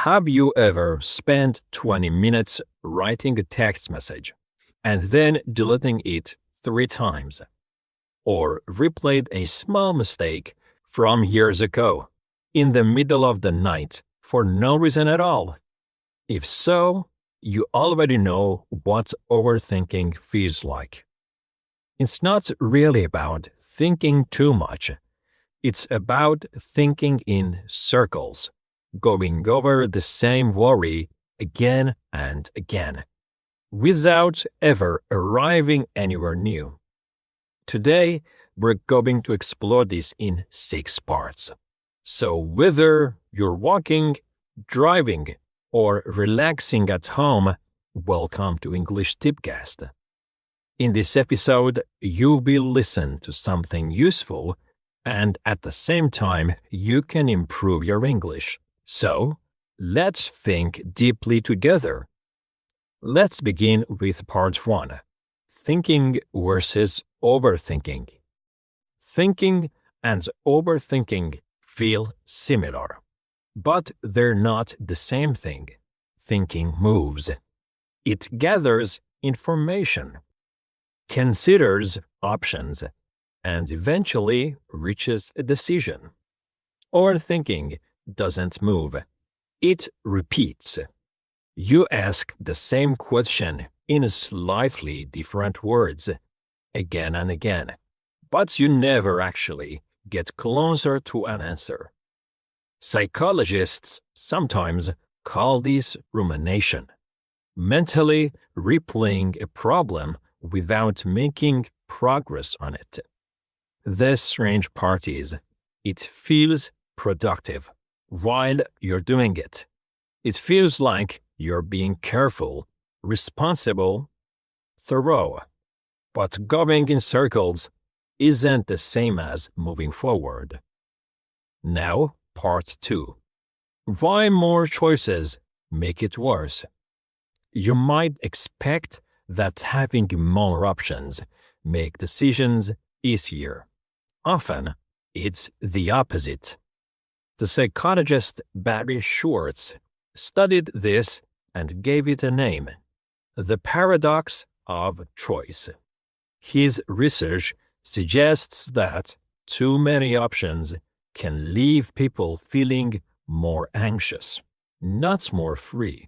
Have you ever spent 20 minutes writing a text message and then deleting it 3 times? Or replayed a small mistake from years ago in the middle of the night for no reason at all? If so, you already know what overthinking feels like. It's not really about thinking too much. It's about thinking in circles, going over the same worry again and again, without ever arriving anywhere new. Today, we're going to explore this in 6 parts. So whether you're walking, driving, or relaxing at home, welcome to English Tipcast. In this episode, you will listen to something useful, and at the same time, you can improve your English. So, let's think deeply together. Let's begin with part 1. Thinking versus overthinking. Thinking and overthinking feel similar, but they're not the same thing. Thinking moves. It gathers information, considers options, and eventually reaches a decision. Overthinking doesn't move. It repeats. You ask the same question in slightly different words again and again, but you never actually get closer to an answer. Psychologists sometimes call this rumination, mentally replaying a problem without making progress on it. The strange part is, it feels productive while you're doing it. It feels like you're being careful, responsible, thorough. But going in circles isn't the same as moving forward. Now, part 2. Why more choices make it worse? You might expect that having more options make decisions easier. Often, it's the opposite. The psychologist Barry Schwartz studied this and gave it a name: the paradox of choice. His research suggests that too many options can leave people feeling more anxious, not more free.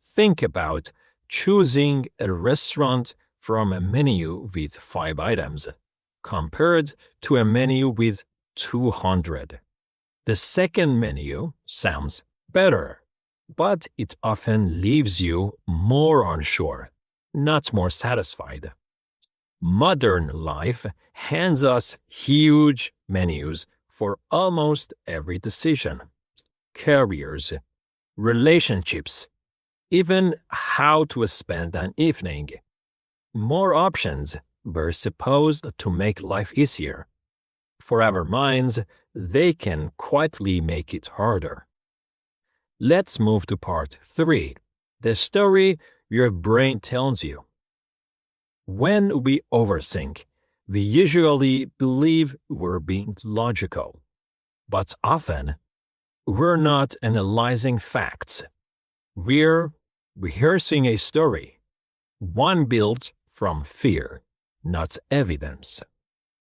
Think about choosing a restaurant from a menu with 5 items, compared to a menu with 200. The second menu sounds better, but it often leaves you more unsure, not more satisfied. Modern life hands us huge menus for almost every decision: careers, relationships, even how to spend an evening. More options were supposed to make life easier. For our minds, they can quietly make it harder. Let's move to part 3, the story your brain tells you. When we overthink, we usually believe we're being logical, but often we're not analyzing facts. We're rehearsing a story, one built from fear, not evidence.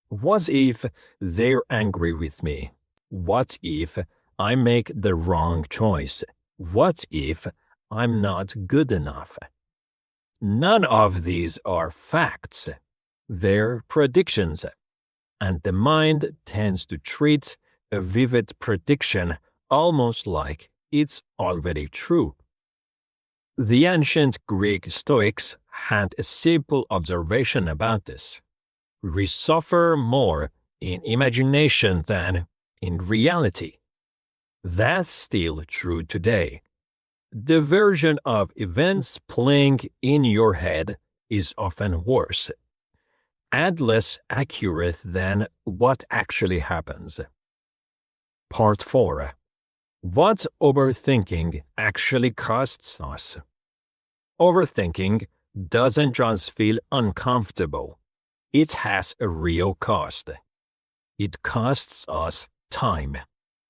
What if they're angry with me? What if I make the wrong choice? What if I'm not good enough? None of these are facts. They're predictions, and the mind tends to treat a vivid prediction almost like it's already true. The ancient Greek Stoics had a simple observation about this: we suffer more in imagination than in reality. That's still true today. The version of events playing in your head is often worse and less accurate than what actually happens. Part 4. What overthinking actually costs us. Overthinking doesn't just feel uncomfortable. It has a real cost. It costs us time,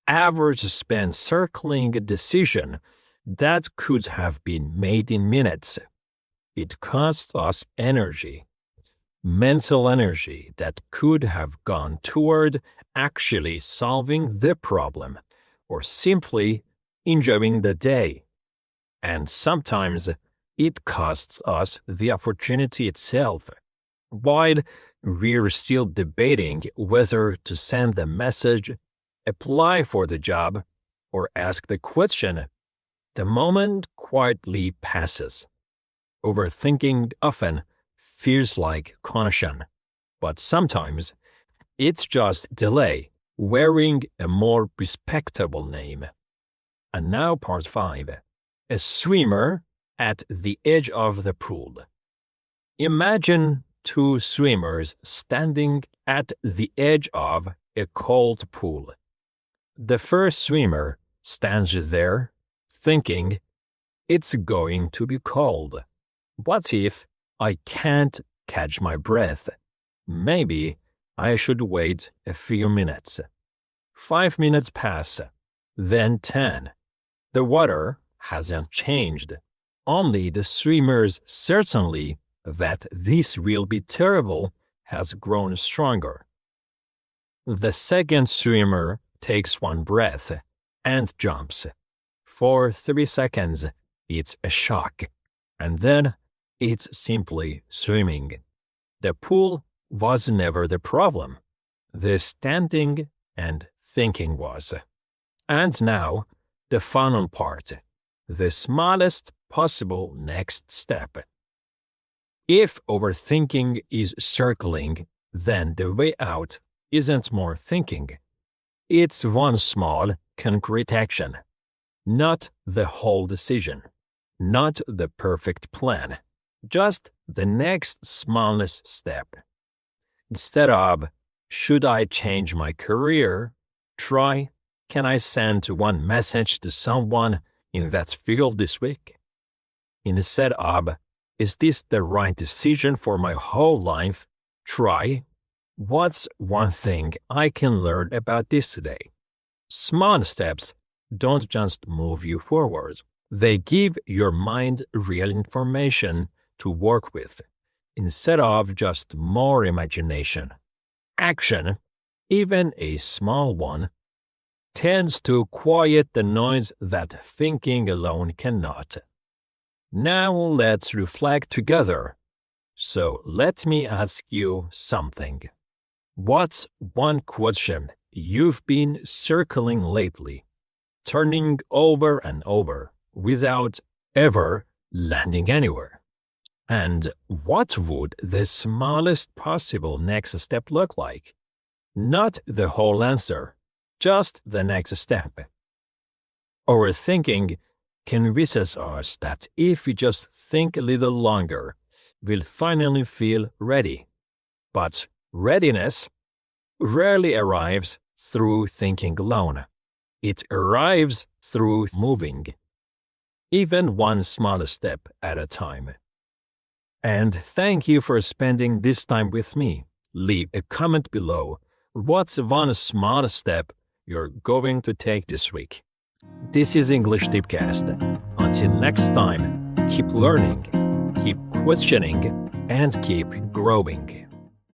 hours spent circling a decision that could have been made in minutes. It costs us energy, mental energy that could have gone toward actually solving the problem or simply enjoying the day. And sometimes it costs us the opportunity itself. While we're still debating whether to send the message, apply for the job, or ask the question, the moment quietly passes. Overthinking often feels like caution, but sometimes it's just delay wearing a more respectable name. And now part 5. A swimmer at the edge of the pool. Imagine 2 swimmers standing at the edge of a cold pool. The first swimmer stands there, thinking, it's going to be cold. What if I can't catch my breath? Maybe I should wait a few minutes. 5 minutes pass, then 10. The water hasn't changed. Only the swimmer's certainty that this will be terrible has grown stronger. The second swimmer takes one breath and jumps. For 3 seconds, it's a shock, and then it's simply swimming. The pool was never the problem. The standing and thinking was. And now, the final part, the smallest possible next step. If overthinking is circling, then the way out isn't more thinking. It's one small, concrete action. Not the whole decision. Not the perfect plan. Just the next smallest step. Instead of, should I change my career? Try, can I send one message to someone in that field this week? Instead of, is this the right decision for my whole life? Try, what's one thing I can learn about this today? Small steps don't just move you forward. They give your mind real information to work with, instead of just more imagination. Action, even a small one, tends to quiet the noise that thinking alone cannot. Now let's reflect together. So let me ask you something. What's one question you've been circling lately, turning over and over without ever landing anywhere? And what would the smallest possible next step look like? Not the whole answer, just the next step. Overthinking convinces us that if we just think a little longer, we'll finally feel ready. But readiness rarely arrives through thinking alone. It arrives through moving, even one small step at a time. And thank you for spending this time with me. Leave a comment below. What's one small step you're going to take this week? This is English Deepcast. Until next time, keep learning, keep questioning, and keep growing.